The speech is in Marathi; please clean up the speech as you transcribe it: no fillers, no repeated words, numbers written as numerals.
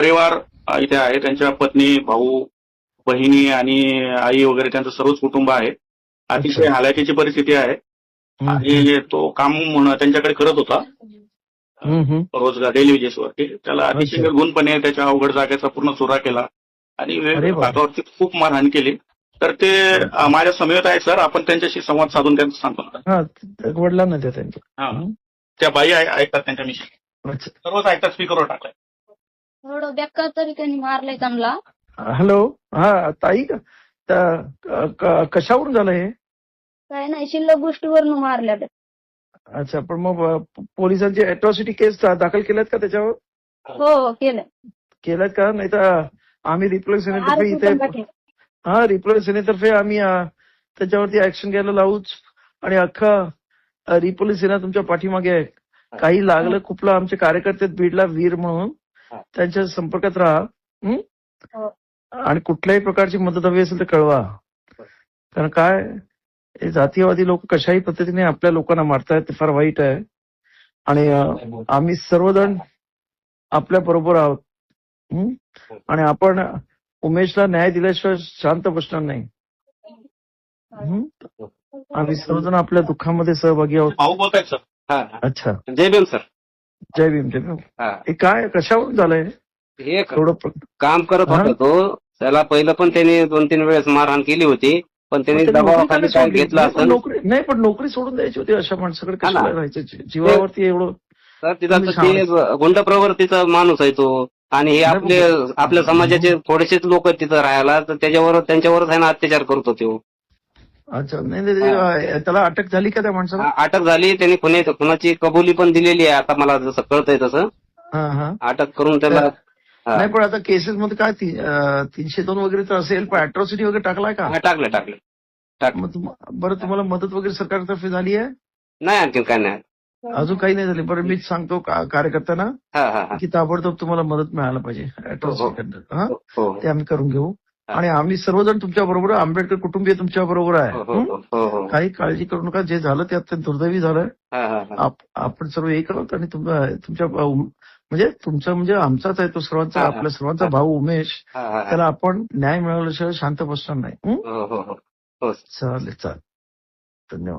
परिवार इथे आहे. त्यांच्या पत्नी, भाऊ, बहिणी आणि आई वगैरे त्यांचं सर्वच कुटुंब आहे. अतिशय अच्छा. हालाकीची परिस्थिती आहे हम्म, आणि तो काम म्हणून त्यांच्याकडे करत होता रोजगार डेली वेजेसवरती. त्याला अतिशय अच्छा. निर्घुणपणे त्याच्या अवघड जागेचा पूर्ण चुरा केला आणि अरे वेगवेगळ्या बाबा. भागावरती खूप मारहाण केली. तर ते माझ्या समवेत आहे सर. आपण त्यांच्याशी संवाद साधून त्यांचं सांगतो. हा, वडिलांना द्या त्यांच्या. हा, त्या बाई ऐकतात त्यांच्या मिशी. अच्छा. सर्वच ऐकतात. स्पीकरवर टाकलाय. थोडं बेकार तरीकेने मारलंय त्यांना. हॅलो. हा ताई का? कशावरून झालं हे? काय नाही, शिल्लक गोष्टीवरून मारल्या. अच्छा, पण मग पोलिसांची अॅट्रॉसिटी केस दाखल केल्यात का त्याच्यावर? हो केलं. केल्यात का? नाही तर आम्ही रिप्लेस सेनेतर्फे इथे रिप्लेस सेनेतर्फे आम्ही त्याच्यावरती ऍक्शन घ्यायला लावूच आणि अख्खा रिपोलीस सेना तुमच्या पाठीमागे आहे. काही लागलं कुठलं आमचे कार्यकर्ते बीडला वीर म्हणून त्यांच्या संपर्कात राहा. आणि कुठल्याही प्रकारची मदत हवी असेल तर कळवा. कारण काय हे जातीयवादी लोक कशाही पद्धतीने आपल्या लोकांना मारतायत ते फार वाईट आहे. आणि आम्ही सर्वजण आपल्या बरोबर आहोत. आणि आपण उमेशला न्याय दिल्याशिवाय शांत बसणार नाही. आम्ही सर्वजण आपल्या दुःखामध्ये सहभागी आहोत. भाऊ बोलतायत सर. अच्छा. जय भीम सर. जय भीम. जय भीम. हे काय कशावरून झालंय? हे थोडं काम करत होता तो. त्याला पहिलं पण त्यांनी 2-3 वेळेस मारहाण केली होती, पण त्यांनी दबावाखाली काय घेतला असेल. नोकरी नाही, पण नोकरी सोडून द्यायची होती अशा माणसाकडे. कशाला राहायचं जीवावरती एवढं? तर तिचा ते गुंड प्रवृत्तीचा माणूस आहे तो. आणि हे आपल्या समाजाचे थोडेसेच लोक तिथं राहायला, तर त्यांच्यावरच आहे ना अत्याचार करतो तो. अच्छा. नाही त्याला अटक झाली का त्या माणसाला? अटक झाली. त्यांनी खुनाची कबुली पण दिलेली आहे. आता मला जसं कळतंय तसं अटक करून त्याला. नाही, पण आता केसेस मध्ये काय 302 वगैरे तर असेल, पण अॅट्रॉसिटी वगैरे टाकलाय का? टाकलं. बरं, तुम्हाला मदत वगैरे सरकारतर्फे झाली आहे? नाही, आणखी काय नाही. अजून काही नाही झाली. बरं, मीच सांगतो कार्यकर्त्यांना की ताबडतोब तुम्हाला मदत मिळायला पाहिजे अॅट्रॉसिटी. ते आम्ही करून घेऊ. आणि आम्ही सर्वजण तुमच्या बरोबर, आंबेडकर कुटुंबीय तुमच्या बरोबर आहे. काही काळजी करू नका. जे झालं ते अत्यंत दुर्दैवी झालं. आपण सर्व एक आहोत आणि तुमच्या म्हणजे आमचाच आहे तो सर्वांचा, आपल्या सर्वांचा भाऊ उमेश. त्याला आपण न्याय मिळवल्याशिवाय शांत बसणार नाही. चालेल. धन्यवाद.